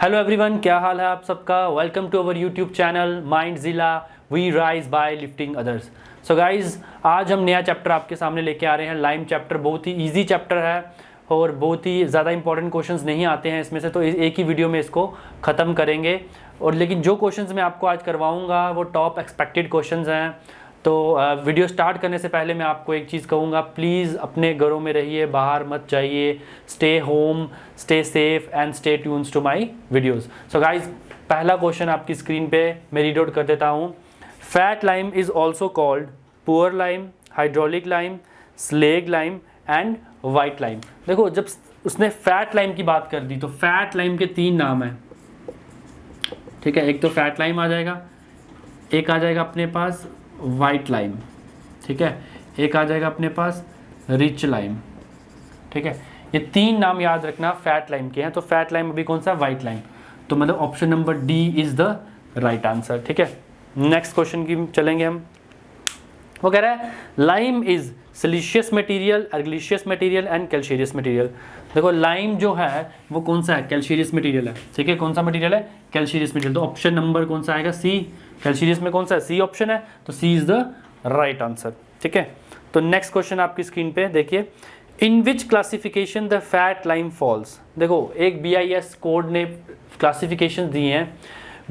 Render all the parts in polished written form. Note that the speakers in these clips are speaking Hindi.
हेलो एवरीवन, क्या हाल है आप सबका। Welcome to our YouTube channel mind जिला we rise by lifting others. So guys, आज हम नया चैप्टर आपके सामने लेके आ रहे हैं। लाइम चैप्टर बहुत ही इजी चैप्टर है और बहुत ही ज़्यादा इंपॉर्टेंट क्वेश्चंस नहीं आते हैं इसमें से, तो एक ही वीडियो में इसको ख़त्म करेंगे। और लेकिन जो क्वेश्चंस मैं आपको आज करवाऊँगा वो टॉप एक्सपेक्टेड क्वेश्चंस हैं। तो वीडियो स्टार्ट करने से पहले मैं आपको एक चीज़ कहूँगा, प्लीज़ अपने घरों में रहिए, बाहर मत जाइए। Stay home, stay safe and stay tunes to my videos. So guys, पहला क्वेश्चन आपकी स्क्रीन पे मैं रीड आउट कर देता हूँ। Fat lime is also called poor lime, hydraulic lime, slag lime and white lime. देखो, जब उसने फैट लाइम की बात कर दी तो फैट लाइम के 3 नाम हैं, ठीक है। एक तो फैट लाइम आ जाएगा, एक आ जाएगा अपने पास वाइट लाइम, ठीक है, एक आ जाएगा अपने पास रिच लाइम, ठीक है। ये 3 नाम याद रखना फैट लाइम के हैं। तो फैट लाइम अभी कौन सा, वाइट लाइम। तो मतलब option number D is the right answer, ठीक है। नेक्स्ट क्वेश्चन की चलेंगे हम। वो कह रहा है lime is siliceous material, argillaceous material and calcareous material. देखो, लाइम जो है वो कौन सा है, कैल्शियस मटेरियल है, ठीक है। कौन सा मटेरियल है, कैल्शियस मटेरियल। तो ऑप्शन नंबर कौन सा आएगा, सी। कैल्शियस में कौन सा है, सी ऑप्शन है, तो C is the right answer, ठीक है। तो नेक्स्ट क्वेश्चन आपकी स्क्रीन पे देखिए, in which classification the fat lime falls. देखो, एक BIS कोड ने क्लासिफिकेशन दी हैं,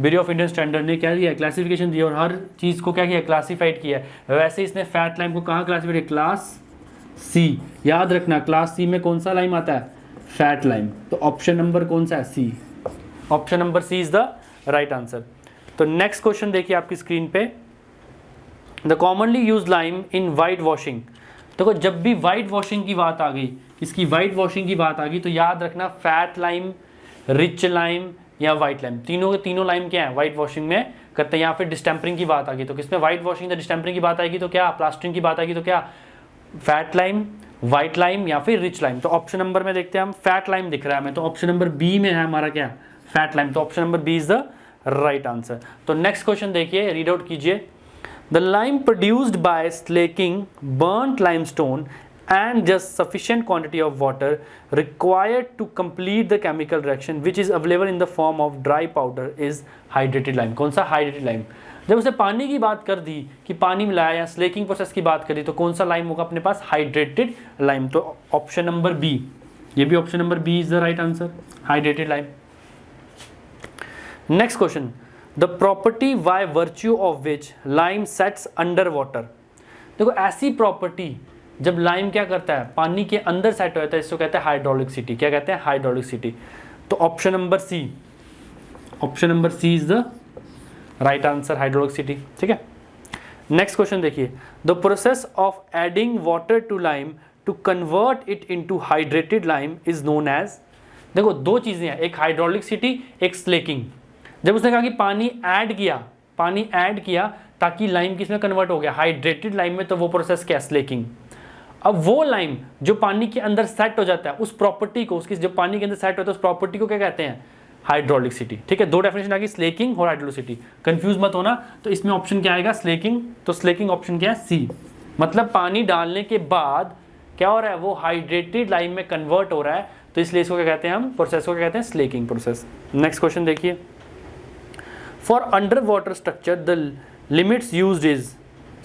ब्यूरो ऑफ इंडियन स्टैंडर्ड ने क्या दिया है, क्लासिफिकेशन दी है, और हर चीज़ को क्या किया, क्लासीफाइड किया है। वैसे इसने फैट लाइम को कहाँ क्लासीफाइड किया, क्लास सी। याद रखना, क्लास सी में कौन सा लाइम आता है, फैट लाइम। तो ऑप्शन नंबर कौन सा है, C. Option number C is the right answer. तो नेक्स्ट क्वेश्चन देखिए आपकी स्क्रीन पे, the commonly use lime in white washing. देखो, जब भी वाइट वॉशिंग की बात आ गई, इसकी वाइट वॉशिंग की बात आ गई, तो याद रखना फैट लाइम, रिच लाइम या वाइट लाइम, तीनों के तीनों लाइम क्या है, वाइट वॉशिंग में करते हैं। यहाँ पे डिस्टेम्परिंग की बात आ गई तो किसमें, वाइट वॉशिंग या डिस्टेम्परिंग की बात आएगी तो क्या, प्लास्टरिंग की बात आएगी तो क्या, फैट लाइम, वाइट लाइम या फिर रिच लाइम। तो ऑप्शन नंबर में देखते हैं हम, फैट लाइम दिख रहा है हमें, तो ऑप्शन नंबर बी में है हमारा क्या, फैट लाइम। तो option number B is the right answer. तो नेक्स्ट क्वेश्चन देखिए, रीड आउट कीजिए। The lime produced by slaking burnt limestone and just sufficient quantity of water required to complete the chemical reaction which is available in the form of dry powder is hydrated lime। कौन सा, हाइड्रेटेड लाइम। जब उसे पानी की बात कर दी कि पानी मिलाया या स्लेकिंग प्रोसेस की बात करी, तो कौन सा लाइम होगा अपने पास, हाइड्रेटेड लाइम। तो ऑप्शन नंबर बी, ये भी option number B is the right answer, hydrated lime. Next question, the property by virtue of which lime sets under water. देखो, ऐसी प्रॉपर्टी जब लाइम क्या करता है, पानी के अंदर सेट होता है, इसको कहते हैं हाइड्रोलिसिटी। क्या कहते हैं, हाइड्रोलिसिटी। तो option number C, option number C is the right answer, hydraulicity, ठीक है। नेक्स्ट क्वेश्चन देखिए, the process of adding water to lime to convert it into hydrated lime is known as. देखो, 2 चीजें हैं, एक हाइड्रोलिसिटी, एक स्लेकिंग। जब उसने कहा कि पानी ऐड किया ताकि लाइम किसमें कन्वर्ट हो गया, हाइड्रेटेड लाइम में, तो वो प्रोसेस क्या, स्लेकिंग। अब वो लाइम जो पानी के अंदर सेट हो जाता है, उस प्रॉपर्टी को, उसकी जो पानी के अंदर सेट होता है उस प्रॉपर्टी को क्या कहते हैं, हाइड्रोलिसिटी, ठीक है। 2 डेफिनेशन आ गई, स्लेकिंग और हाइड्रोलिसिटी, कंफ्यूज मत होना। तो इसमें ऑप्शन क्या आएगा, स्लेकिंग। तो स्लेकिंग ऑप्शन क्या है, सी। मतलब पानी डालने के बाद क्या हो रहा है, वो हाइड्रेटेड लाइम में कन्वर्ट हो रहा है, तो इसलिए इसको क्या कहते हैं हम, प्रोसेस को क्या कहते हैं, स्लेकिंग प्रोसेस। नेक्स्ट क्वेश्चन देखिए, for under water structure the limits used is,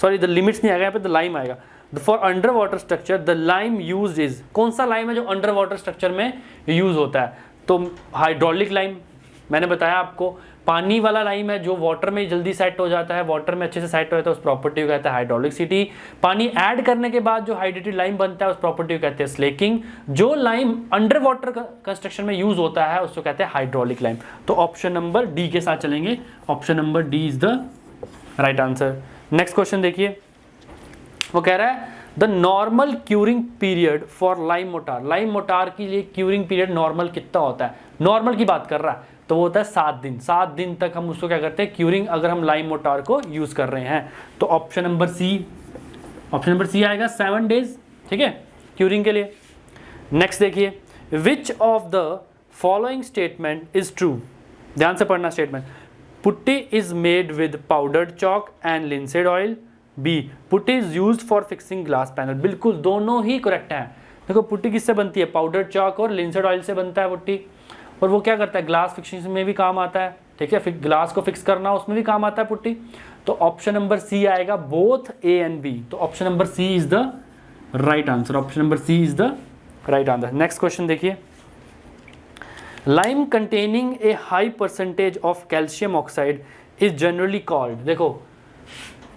sorry the limits नहीं आएगा यहाँ पे, द लाइम आएगा। For under water structure the lime used is, कौन सा लाइम है जो अंडर वाटर स्ट्रक्चर में यूज होता है, तो हाइड्रोलिक लाइम। मैंने बताया आपको, पानी वाला लाइम है जो वाटर में जल्दी सेट हो जाता है, वाटर में अच्छे से सेट हो जाता है, उस प्रॉपर्टी को कहते हैं हाइड्रोलिसिटी। पानी ऐड करने के बाद जो हाइड्रेटेड लाइम बनता है उस प्रॉपर्टी को कहते हैं स्लेकिंग। जो लाइम अंडर वाटर कंस्ट्रक्शन में यूज होता है उसको कहते हैं हाइड्रोलिक लाइम। तो ऑप्शन नंबर डी के साथ चलेंगे, option number D is the right answer. Next question देखिए, वो कह रहा है the normal curing period for lime mortar. Lime motor के लिए क्यूरिंग पीरियड नॉर्मल कितना होता है, नॉर्मल की बात कर रहा है, तो वो होता है 7 दिन। 7 दिन तक हम उसको क्या करते हैं, क्यूरिंग, अगर हम लाइम मोटार को यूज कर रहे हैं। तो option number C, option number C आएगा, 7 डेज, ठीक है, क्यूरिंग के लिए। नेक्स्ट देखिए, which of the following statement is true. ध्यान से पढ़ना statement. Putty is made with powdered chalk and linseed oil. B, putty is used for fixing glass panel. बिल्कुल दोनों ही करेक्ट हैं। देखो, पुट्टी किससे बनती है, पाउडर चॉक और लिंसेड ऑयल से बनता है पुट्टी। और वो क्या करता है, ग्लास फिक्सिंग में भी काम आता है, ठीक है, फिर ग्लास को फिक्स करना उसमें भी काम आता है पुट्टी। तो ऑप्शन नंबर सी आएगा, बोथ ए एंड बी। तो option number C is the right answer, option number C is the right answer. Next question देखिए, lime containing a high percentage of calcium oxide is generally called. देखो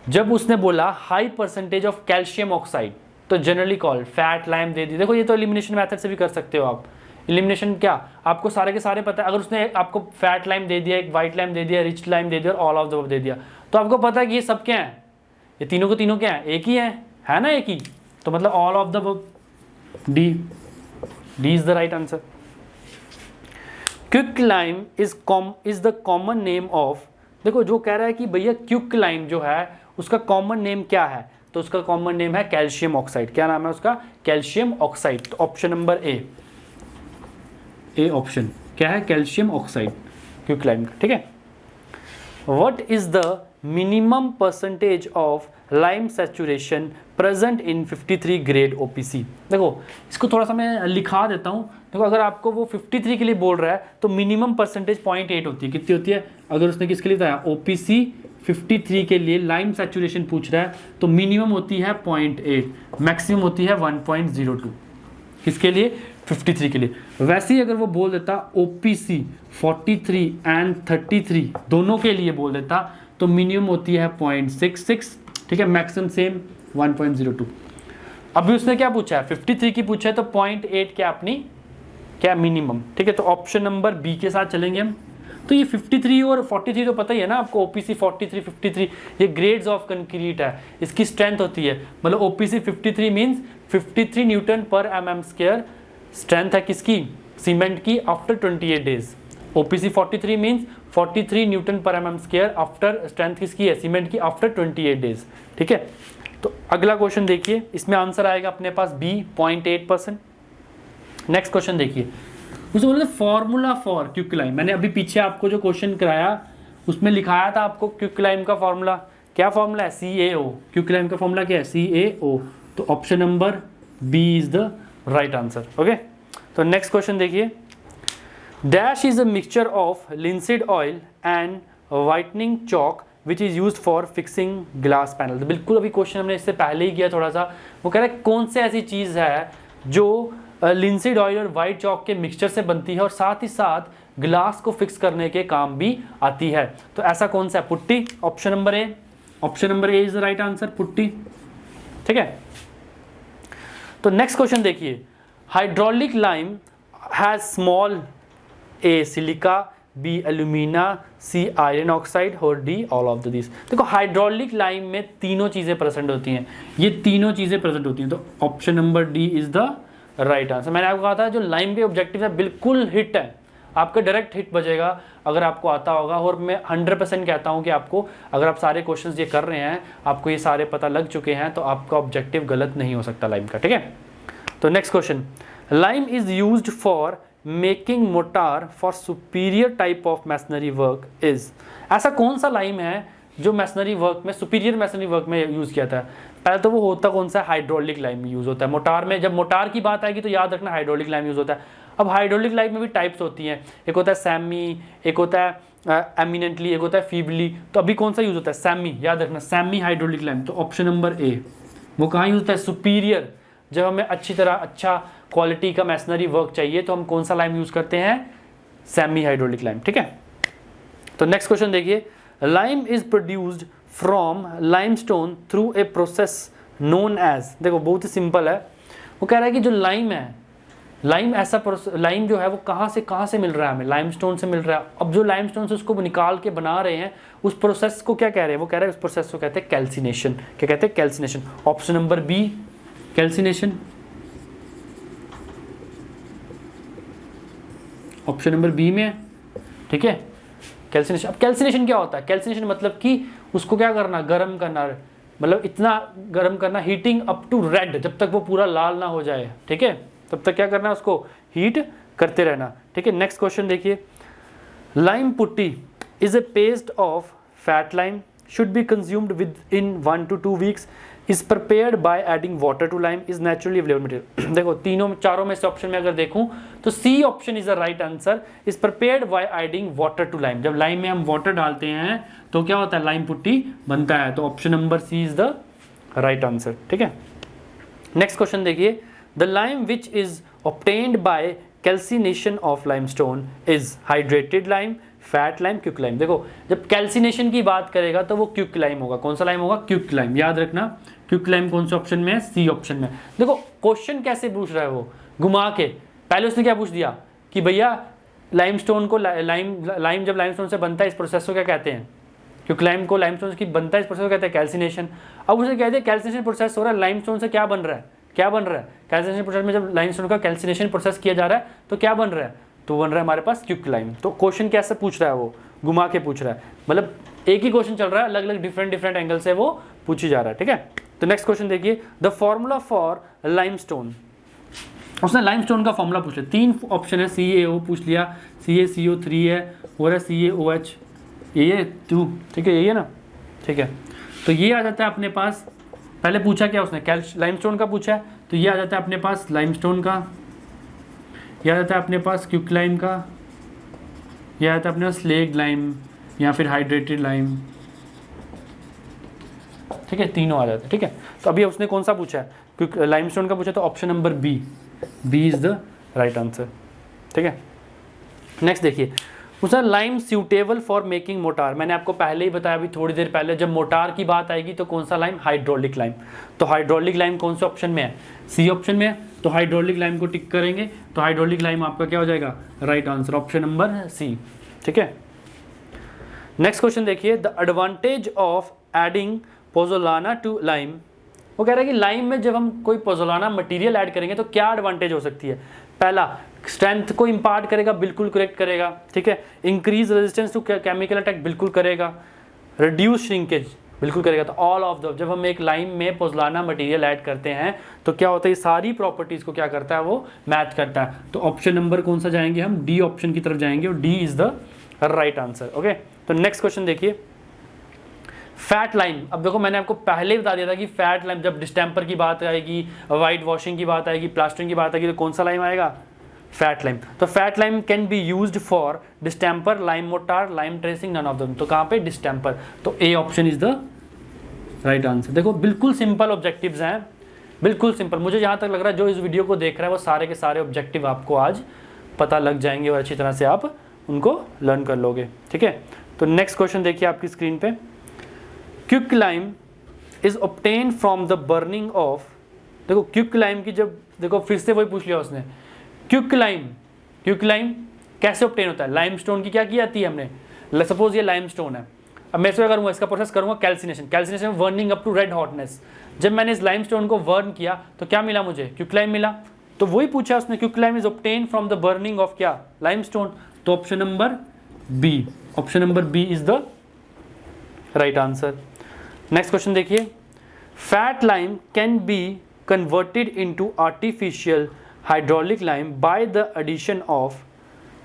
जब उसने बोला high percentage of calcium oxide तो जनरली कॉल्ड फैट लाइम दे दी। देखो ये तो एलिमिनेशन मेथड से भी कर सकते हो आप। एलिमिनेशन क्या, आपको सारे के सारे पता है। अगर उसने आपको फैट लाइम दे दिया, एक वाइट लाइम दे दिया, रिच लाइम दे दिया और ऑल ऑफ द अबव दे दिया, तो आपको पता है कि ये सब क्या है, ये तीनों को तीनों क्या है, एक ही है ना, एक ही। तो मतलब all of the above, D is the right answer. Quick lime is the common name of. देखो जो कह रहा है कि भैया क्विक लाइम जो है उसका कॉमन नेम क्या है, तो उसका कॉमन नेम है कैल्शियम ऑक्साइड। क्या नाम है उसका, कैल्शियम ऑक्साइड। तो ऑप्शन नंबर ए ऑप्शन क्या है, कैल्शियम ऑक्साइड क्विक लाइम का, ठीक है। What is the minimum percentage of lime saturation present in 53 grade OPC. देखो इसको थोड़ा सा मैं लिखा देता हूँ। देखो अगर आपको वो 53 के लिए बोल रहा है तो मिनिमम परसेंटेज 0.8 होती है। कितनी होती है, अगर उसने किसके लिए बताया, ओपीसी 53 के लिए लाइम सैचुरेशन पूछ रहा है तो मिनिमम होती है 0.8, मैक्सिमम होती है 1.02। किसके लिए, 53 के लिए। वैसे ही अगर वो बोल देता ओपीसी 43 एंड 33 दोनों के लिए बोल देता तो मिनिमम होती है 0.66, ठीक है, मैक्सिमम सेम 1.02। अभी उसने क्या पूछा है, 53 की पूछा है तो 0.8 क्या अपनी क्या मिनिमम, ठीक है। तो ऑप्शन नंबर बी के साथ चलेंगे हम। तो ये 53 और 43 तो पता ही है ना आपको, ओपीसी 43 53 ये ग्रेड्स ऑफ कंक्रीट है, इसकी स्ट्रेंथ होती है। मतलब ओपीसी 53 मींस 53 न्यूटन पर mm स्क्वायर स्ट्रेंथ है किसकी, सीमेंट की, after 28 days. OPC 43 means 43 Newton पर mm स्क्वायर आफ्टर स्ट्रेंथ किसकी है, सीमेंट की, आफ्टर 28 डेज, ठीक है। तो अगला क्वेश्चन देखिए, इसमें आंसर आएगा अपने पास बी 0.8%। नेक्स्ट क्वेश्चन देखिए, उसमें बोलते फॉर्मूला फॉर क्विक लाइम। मैंने अभी पीछे आपको जो क्वेश्चन कराया उसमें लिखाया था आपको क्विक लाइम का फॉर्मूला, क्या फॉर्मूला है, CaO। क्विक लाइम का फॉर्मूला क्या है, CaO। तो option number B is the right answer, okay. तो नेक्स्ट क्वेश्चन देखिए, dash is a mixture of linseed oil and whitening chalk which is used for fixing glass panel. तो बिल्कुल अभी क्वेश्चन हमने इससे पहले ही किया थोड़ा सा। वो कह रहा है कौन से ऐसी चीज़ है जो लिंसीड ऑयल और वाइट चॉक के मिक्सचर से बनती है और साथ ही साथ ग्लास को फिक्स करने के काम भी आती है। तो ऐसा कौन सा है, putty. Option number A, option number A is the right answer, putty, ठीक है। तो नेक्स्ट क्वेश्चन देखिए, hydraulic lime has small A silica, B alumina, C iron oxide और D all of the this. देखो हाइड्रोलिक लाइम में तीनों चीजें प्रेजेंट होती हैं, ये तीनों चीजें प्रेजेंट होती हैं। तो option number D is the right answer. मैंने आपको कहा था जो लाइम के ऑब्जेक्टिव है बिल्कुल हिट है, आपका डायरेक्ट हिट बजेगा अगर आपको आता होगा। और मैं 100% कहता हूं कि आपको अगर आप सारे क्वेश्चंस ये कर रहे हैं, आपको ये सारे पता लग चुके हैं, तो आपका ऑब्जेक्टिव गलत नहीं हो सकता लाइम का, ठीक है। तो next question, lime is used for making motor for superior type of masonry work is. ऐसा कौन सा लाइम है जो मैसनरी वर्क में, सुपीरियर मैसनरी वर्क में यूज किया था। पहले तो वो होता कौन सा, हाइड्रोलिक लाइम यूज होता है मोटार में। जब मोटार की बात आएगी तो याद रखना हाइड्रोलिक लाइम यूज होता है। अब हाइड्रोलिक लाइम में भी टाइप्स होती हैं, एक होता है सैमी, एक होता है एमिनेंटली, एक होता है फीबली। तो अभी कौन सा यूज होता है, सैमी, याद रखना सैमी हाइड्रोलिक लाइम। तो ऑप्शन नंबर ए, वो कहाँ यूज होता है, सुपीरियर। जब हमें अच्छी तरह अच्छा क्वालिटी का मैसनरी वर्क चाहिए तो हम कौन सा लाइम यूज करते हैं, सैमी हाइड्रोलिक लाइम, ठीक है। तो नेक्स्ट क्वेश्चन देखिए, lime is produced from limestone through a process known as. देखो बहुत ही सिंपल है, वो कह रहा है कि जो लाइम है, लाइम ऐसा लाइम जो है वो कहाँ से मिल रहा है हमें, लाइमस्टोन से मिल रहा है। अब जो लाइमस्टोन से उसको निकाल के बना रहे हैं उस प्रोसेस को क्या कह रहे हैं, वो कह रहे हैं उस प्रोसेस को कहते हैं कैल्सिनेशन। क्या कहते हैं, calcination. Option number B, calcination. Option number B में है, ठीक है, कैल्सिनेशन। अब कैल्सिनेशन क्या होता है, कैल्सिनेशन मतलब कि उसको क्या करना, गर्म करना, मतलब इतना गर्म करना, हीटिंग अप टू रेड, जब तक वो पूरा लाल ना हो जाए, ठीक है, तब तक क्या करना है, उसको हीट करते रहना, ठीक है। नेक्स्ट क्वेश्चन देखिए, lime putty is a paste of fat lime, should be consumed within 1 to 2 weeks, is prepared by adding water to lime, is naturally available material। देखो तीनों चारों में से ऑप्शन में अगर देखूं तो C option is the right answer, is prepared by adding water to lime। जब लाइम में हम वाटर डालते हैं तो क्या होता है, लाइम पुट्टी बनता है, तो option number C is the right answer. ठीक है, नेक्स्ट क्वेश्चन देखिए, the lime which is obtained by calcination of limestone is hydrated lime, fat lime, quick lime. देखो जब कैल्सिनेशन की बात करेगा तो वो क्विक लाइम होगा। कौन सा लाइम होगा, क्विक लाइम। याद रखना क्विक लाइम कौन से ऑप्शन में है, सी ऑप्शन में। देखो क्वेश्चन कैसे पूछ रहा है वो, घुमा के। पहले उसने क्या पूछ दिया कि भैया लाइमस्टोन को लाइम जब लाइमस्टोन से बनता है इस प्रोसेस को क्या कहते हैं, क्विक लाइम को लाइमस्टोन की बनता है इस प्रोसेस को कहते हैं कैल्सिनेशन। अब उसे कहते हैं कैल्सिनेशन प्रोसेस हो रहा है, लाइमस्टोन से क्या बन रहा है, क्या बन रहा है कैल्सिनेशन प्रोसेस में, जब लाइमस्टोन का कैल्सिनेशन प्रोसेस किया जा रहा है तो क्या बन रहा है, तो बन रहा है हमारे पास क्विक लाइम। तो क्वेश्चन कैसे पूछ रहा है वो, घुमा के पूछ रहा है, मतलब एक ही क्वेश्चन चल रहा है, अलग अलग डिफरेंट एंगल से वो पूछी जा रहा है। ठीक है, तो नेक्स्ट क्वेश्चन देखिए, द फॉर्मूला फॉर लाइमस्टोन। उसने लाइमस्टोन का फॉर्मूला पूछ लिया, 3 ऑप्शन है, CaO पूछ लिया, CaCO3 है और है CaOH, ये 2। ठीक है, यही है ना। ठीक है, तो ये आ जाता है अपने पास। पहले पूछा क्या उसने, लाइमस्टोन का पूछा है, तो ये आ जाता है अपने पास लाइमस्टोन का, ये आ जाता है अपने पास क्विक लाइम का, ये आ जाता है अपने पास स्लेग्ड लाइम या फिर हाइड्रेटेड लाइम। ठीक है, तीनों आ जाते हैं। ठीक है, तो अभी उसने कौन सा पूछा है, क्योंकि लाइमस्टोन का पूछा, तो option number B is the right answer. ठीक है, नेक्स्ट देखिए, उसने lime suitable for making mortar. मैंने आपको पहले ही बताया, अभी थोड़ी देर पहले, जब मोटार की बात आएगी तो कौन सा लाइम, हाइड्रोलिक लाइम। तो हाइड्रोलिक लाइम कौन से ऑप्शन में है, सी ऑप्शन में है, तो हाइड्रोलिक लाइम को टिक करेंगे, तो हाइड्रोलिक लाइम आपका क्या हो जाएगा, right answer, option number C. ठीक है, नेक्स्ट क्वेश्चन देखिए, the advantage of adding pozzolana to lime. वो कह रहा है कि लाइम में जब हम कोई पोजोलाना मटेरियल ऐड करेंगे तो क्या एडवांटेज हो सकती है। पहला, स्ट्रेंथ को इंपार्ट करेगा, बिल्कुल करेक्ट करेगा। ठीक है, increase resistance to chemical attack, बिल्कुल करेगा। रिड्यूस श्रिंकेज, बिल्कुल करेगा। तो ऑल ऑफ द, जब हम एक लाइम में पोजोलाना मटेरियल ऐड करते हैं तो क्या होता है, ये सारी प्रॉपर्टीज को क्या करता है, वो मैच करता है। तो ऑप्शन नंबर कौन सा जाएंगे हम, डी ऑप्शन की तरफ जाएंगे, और D is the right answer. Okay, तो नेक्स्ट क्वेश्चन देखिए, फैट लाइम। अब देखो मैंने आपको पहले ही बता दिया था कि फैट लाइम, जब डिस्टेम्पर की बात आएगी, वाइट वॉशिंग की बात आएगी, प्लास्टरिंग की बात आएगी, तो कौन सा लाइम आएगा, फैट लाइम। तो fat lime can be used for distemper, lime mortar, lime tracing, none of them. तो कहाँ पे, डिस्टेम्पर। तो A option is the right answer. देखो बिल्कुल सिंपल ऑब्जेक्टिव्स हैं, बिल्कुल सिंपल। मुझे जहाँ तक लग रहा है जो इस वीडियो को देख रहा है वो सारे के सारे ऑब्जेक्टिव आपको आज पता लग जाएंगे और अच्छी तरह से आप उनको लर्न कर लोगे। ठीक है, तो नेक्स्ट क्वेश्चन देखिए आपकी स्क्रीन पे, quick lime is obtain from the burning of. देखो क्विक लाइम की, जब देखो फिर से वही पूछ लिया उसने, क्विक लाइम कैसे ऑब्टेन होता है। लाइमस्टोन की क्या की जाती है हमने, सपोज ये लाइमस्टोन है, अब मैं इसको करूँगा, इसका प्रोसेस करूँगा calcination burning up to red hotness. जब मैंने इस लाइमस्टोन को वर्न किया तो क्या मिला मुझे, क्विक लाइम मिला। तो वही पूछा उसने, quick lime is obtain from the burning of क्या, लाइमस्टोन। तो option number B is the right answer. Next question देखिए, fat lime can be converted into artificial hydraulic lime by the addition of.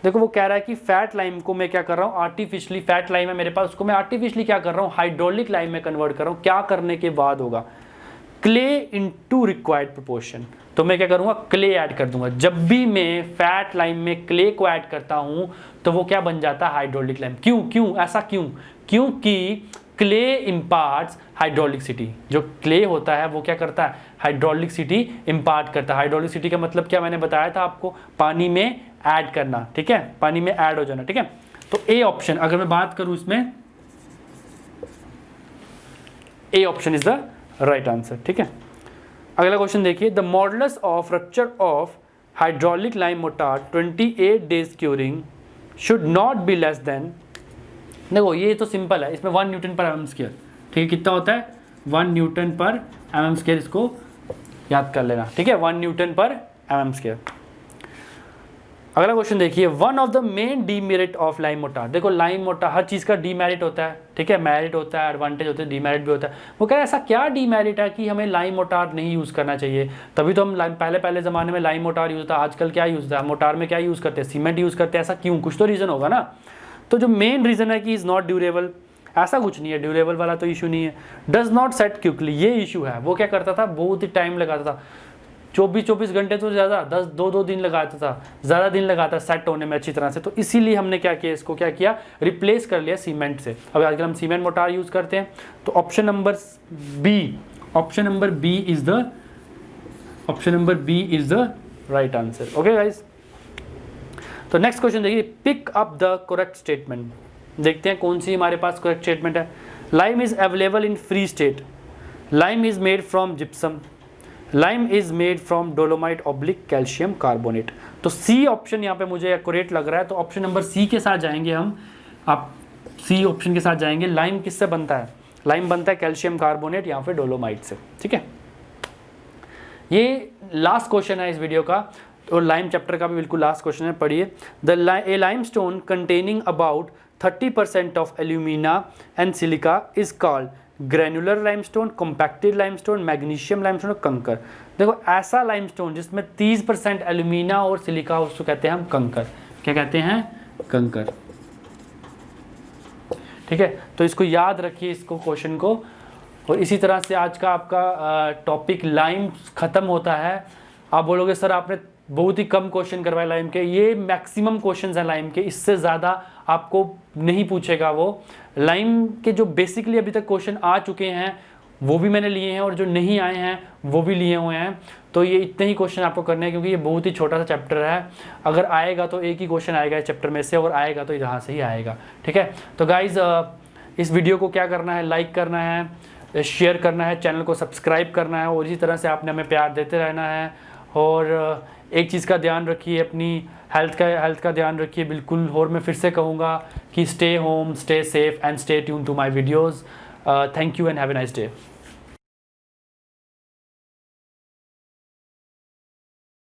देखो वो कह रहा है कि फैट लाइम को मैं क्या कर रहा हूँ, आर्टिफिशियली, फैट लाइम है मेरे पास, उसको मैं आर्टिफिशियली क्या कर रहा हूँ, हाइड्रोलिक लाइम में कन्वर्ट कर रहा हूँ। क्या करने के बाद होगा, क्ले इनटू रिक्वायर्ड प्रोपोर्शन। तो मैं क्या करूँगा, क्ले ऐड कर दूंगा। जब भी मैं फैट लाइम में क्ले को ऐड करता हूँ तो वो क्या बन जाता है, हाइड्रोलिक लाइम। क्यों ऐसा क्योंकि क्ले इम्पार्ट्स हाइड्रोलिसिटी। जो क्ले होता है वो क्या करता है, हाइड्रोलिसिटी इम्पार्ट करता है। हाइड्रोलिसिटी का मतलब क्या मैंने बताया था आपको, पानी में ऐड करना। ठीक है, पानी में ऐड हो जाना। ठीक है, तो ए ऑप्शन, अगर मैं बात करूं इसमें, ए option is the right answer. ठीक है, अगला क्वेश्चन देखिए, the modulus of rupture of hydraulic lime motor 28 days curing should not be less than. देखो ये तो सिंपल है, इसमें 1 न्यूटन पर mm स्क्वायर। ठीक है, कितना होता है, 1 न्यूटन पर mm स्क्वायर, इसको याद कर लेना। ठीक है, 1 न्यूटन पर mm स्क्वायर। अगला क्वेश्चन देखिए, one of the main demerit of lime motor. देखो लाइम मोटार, हर चीज़ का डीमेरिट होता है। ठीक है, मेरिट होता है, एडवांटेज होता है, डीमेरिट भी होता है। वो कह रहा है ऐसा क्या डीमेरिट है कि हमें लाइम मोटार नहीं यूज़ करना चाहिए। तभी तो हम पहले ज़माने में लाइम मोटार यूज़ था, आजकल क्या यूज़ था, मोटार में क्या यूज़ करते हैं, सीमेंट यूज़ करते हैं। ऐसा क्यों, कुछ तो रीज़न होगा ना। तो जो मेन रीज़न है कि इज़ नॉट ड्यूरेबल, ऐसा कुछ नहीं है, ड्यूरेबल वाला तो इशू नहीं है। डज नॉट सेट क्विकली, ये इशू है। वो क्या करता था, बहुत ही टाइम लगाता था, 24 घंटे तो ज़्यादा, 2 दिन लगाता था, ज़्यादा दिन लगाता सेट होने में अच्छी तरह से। तो इसीलिए हमने क्या किया, इसको क्या किया, रिप्लेस कर लिया सीमेंट से। अब आजकल हम सीमेंट मोटार यूज़ करते हैं। तो option number B is the right answer. Okay guys, तो नेक्स्ट क्वेश्चन देखिए, pick up the correct statement. देखते हैं कौन सी हमारे पास करेक्ट स्टेटमेंट है। Lime is available in free state, lime is made from gypsum, lime is made from dolomite oblique calcium carbonate. तो सी ऑप्शन यहाँ पे मुझे एक्यूरेट लग रहा है, तो ऑप्शन नंबर सी के साथ जाएंगे हम। आप सी ऑप्शन के साथ जाएंगे। लाइम किससे बनता है, लाइम बनता है कैल्शियम कार्बोनेट या फिर डोलोमाइट से। ठीक है, ये लास्ट क्वेश्चन है इस वीडियो का, और लाइम चैप्टर का भी बिल्कुल लास्ट क्वेश्चन है, पढ़िए। A limestone containing about 30% of alumina and silica is called granular limestone, compacted limestone, magnesium limestone और कंकर। देखो, ऐसा लाइमस्टोन जिसमें 30% एल्यूमिना और सिलिका, उसको कहते हैं हम कंकर। क्या कहते हैं, कंकर। ठीक है, तो इसको याद रखिए, इसको क्वेश्चन को। और इसी तरह से आज का आपका टॉपिक लाइम खत्म होता है। आप बोलोगे सर आपने बहुत ही कम क्वेश्चन करवाए लाइम के, ये मैक्सिमम क्वेश्चंस हैं लाइम के, इससे ज़्यादा आपको नहीं पूछेगा वो। लाइम के जो बेसिकली अभी तक क्वेश्चन आ चुके हैं वो भी मैंने लिए हैं, और जो नहीं आए हैं वो भी लिए हुए हैं। तो ये इतने ही क्वेश्चन आपको करने हैं, क्योंकि ये बहुत ही छोटा सा चैप्टर है। अगर आएगा तो एक ही क्वेश्चन आएगा इस चैप्टर में से, और आएगा तो यहाँ से ही आएगा। ठीक है, तो गाइज़ इस वीडियो को क्या करना है, लाइक करना है, शेयर करना है, चैनल को सब्सक्राइब करना है, और इसी तरह से आपने हमें प्यार देते रहना है। और एक चीज़ का ध्यान रखिए, अपनी हेल्थ का ध्यान रखिए बिल्कुल। और मैं फिर से कहूँगा कि stay home, stay safe and stay tune to my videos. Thank you and have a nice day.